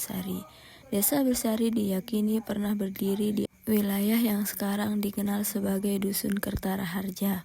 Besari. Desa Besari diyakini pernah berdiri di wilayah yang sekarang dikenal sebagai Dusun Kertaraharja,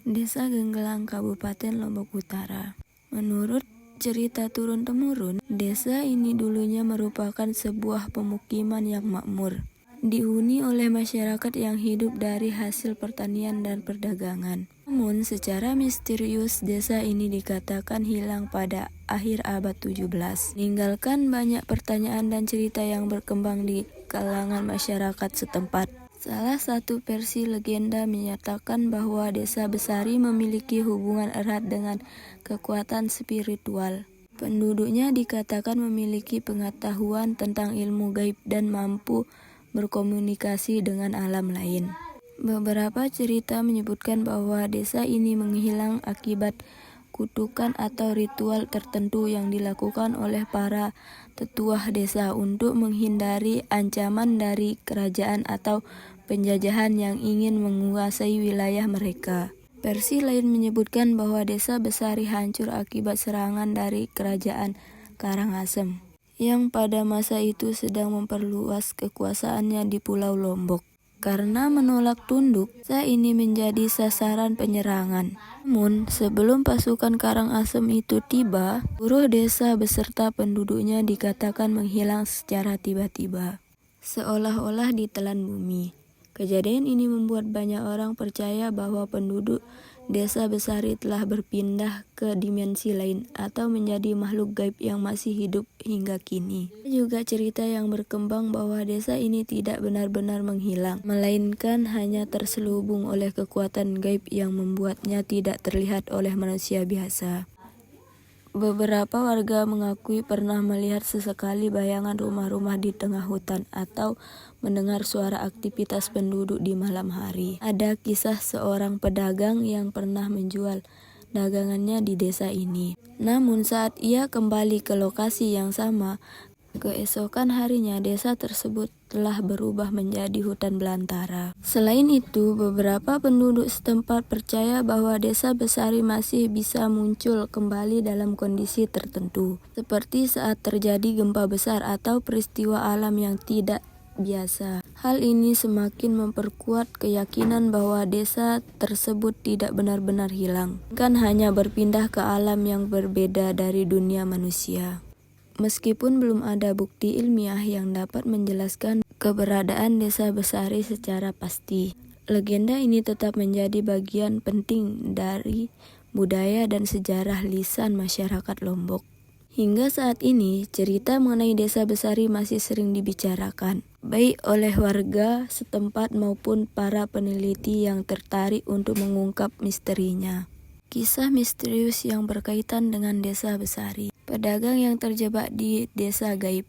Desa Genggelang, Kabupaten Lombok Utara. Menurut cerita turun-temurun, desa ini dulunya merupakan sebuah pemukiman yang makmur, dihuni oleh masyarakat yang hidup dari hasil pertanian dan perdagangan. Namun secara misterius desa ini dikatakan hilang pada akhir abad 17, meninggalkan banyak pertanyaan dan cerita yang berkembang di kalangan masyarakat setempat. Salah satu versi legenda menyatakan bahwa Desa Besari memiliki hubungan erat dengan kekuatan spiritual. Penduduknya dikatakan memiliki pengetahuan tentang ilmu gaib dan mampu berkomunikasi dengan alam lain. Beberapa cerita menyebutkan bahwa desa ini menghilang akibat kutukan atau ritual tertentu yang dilakukan oleh para tetua desa untuk menghindari ancaman dari kerajaan atau penjajahan yang ingin menguasai wilayah mereka. Versi lain menyebutkan bahwa Desa Besari hancur akibat serangan dari kerajaan Karangasem yang pada masa itu sedang memperluas kekuasaannya di Pulau Lombok. Karena menolak tunduk, desa ini menjadi sasaran penyerangan. Namun, sebelum pasukan Karangasem itu tiba, seluruh desa beserta penduduknya dikatakan menghilang secara tiba-tiba, seolah-olah ditelan bumi. Kejadian ini membuat banyak orang percaya bahwa penduduk Desa Besari telah berpindah ke dimensi lain atau menjadi makhluk gaib yang masih hidup hingga kini. Ada juga cerita yang berkembang bahwa desa ini tidak benar-benar menghilang, melainkan hanya terselubung oleh kekuatan gaib yang membuatnya tidak terlihat oleh manusia biasa. Beberapa warga mengakui pernah melihat sesekali bayangan rumah-rumah di tengah hutan atau mendengar suara aktivitas penduduk di malam hari. Ada kisah seorang pedagang yang pernah menjual dagangannya di desa ini. Namun saat ia kembali ke lokasi yang sama, keesokan harinya desa tersebut telah berubah menjadi hutan belantara. Selain itu, beberapa penduduk setempat percaya bahwa Desa Besari masih bisa muncul kembali dalam kondisi tertentu, seperti saat terjadi gempa besar atau peristiwa alam yang tidak biasa. Hal ini semakin memperkuat keyakinan bahwa desa tersebut tidak benar-benar hilang, kan hanya berpindah ke alam yang berbeda dari dunia manusia. Meskipun belum ada bukti ilmiah yang dapat menjelaskan keberadaan Desa Besari secara pasti, legenda ini tetap menjadi bagian penting dari budaya dan sejarah lisan masyarakat Lombok. Hingga saat ini, cerita mengenai Desa Besari masih sering dibicarakan, baik oleh warga setempat maupun para peneliti yang tertarik untuk mengungkap misterinya. Kisah misterius yang berkaitan dengan Desa Besari. Pedagang yang terjebak di desa gaib.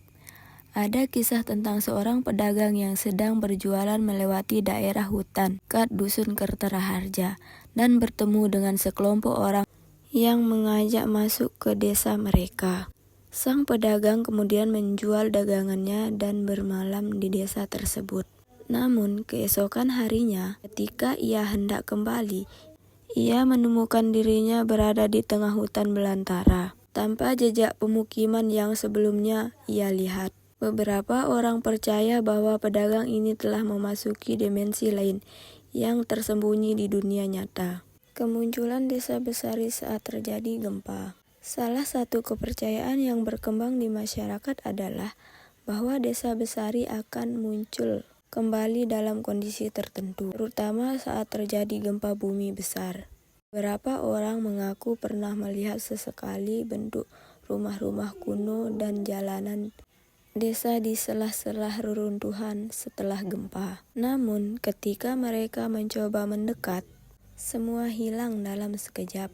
Ada kisah tentang seorang pedagang yang sedang berjualan melewati daerah hutan dekat Dusun Kertaraharja dan bertemu dengan sekelompok orang yang mengajak masuk ke desa mereka. Sang pedagang kemudian menjual dagangannya dan bermalam di desa tersebut. Namun keesokan harinya, ketika ia hendak kembali, ia menemukan dirinya berada di tengah hutan belantara, tanpa jejak pemukiman yang sebelumnya ia lihat. Beberapa orang percaya bahwa pedagang ini telah memasuki dimensi lain yang tersembunyi di dunia nyata. Kemunculan Desa Besari saat terjadi gempa. Salah satu kepercayaan yang berkembang di masyarakat adalah bahwa Desa Besari akan muncul kembali dalam kondisi tertentu, terutama saat terjadi gempa bumi besar. Beberapa orang mengaku pernah melihat sesekali bentuk rumah-rumah kuno dan jalanan desa di sela-sela reruntuhan setelah gempa. Namun, ketika mereka mencoba mendekat, semua hilang dalam sekejap.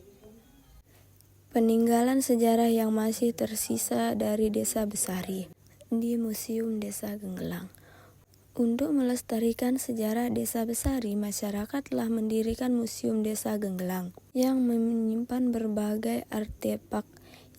Peninggalan sejarah yang masih tersisa dari Desa Besari di Museum Desa Genggelang. Untuk melestarikan sejarah Desa Besari, masyarakat telah mendirikan Museum Desa Genggelang yang menyimpan berbagai artefak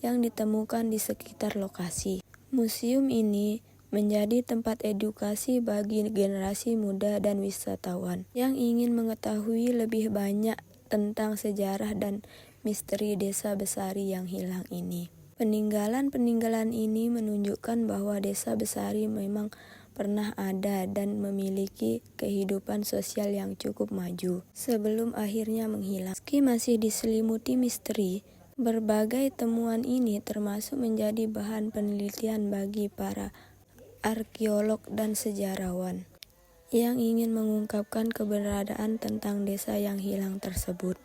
yang ditemukan di sekitar lokasi. Museum ini menjadi tempat edukasi bagi generasi muda dan wisatawan yang ingin mengetahui lebih banyak tentang sejarah dan misteri Desa Besari yang hilang ini. Peninggalan-peninggalan ini menunjukkan bahwa Desa Besari memang pernah ada dan memiliki kehidupan sosial yang cukup maju sebelum akhirnya menghilang. Meski masih diselimuti misteri, berbagai temuan ini termasuk menjadi bahan penelitian bagi para arkeolog dan sejarawan yang ingin mengungkapkan keberadaan tentang desa yang hilang tersebut.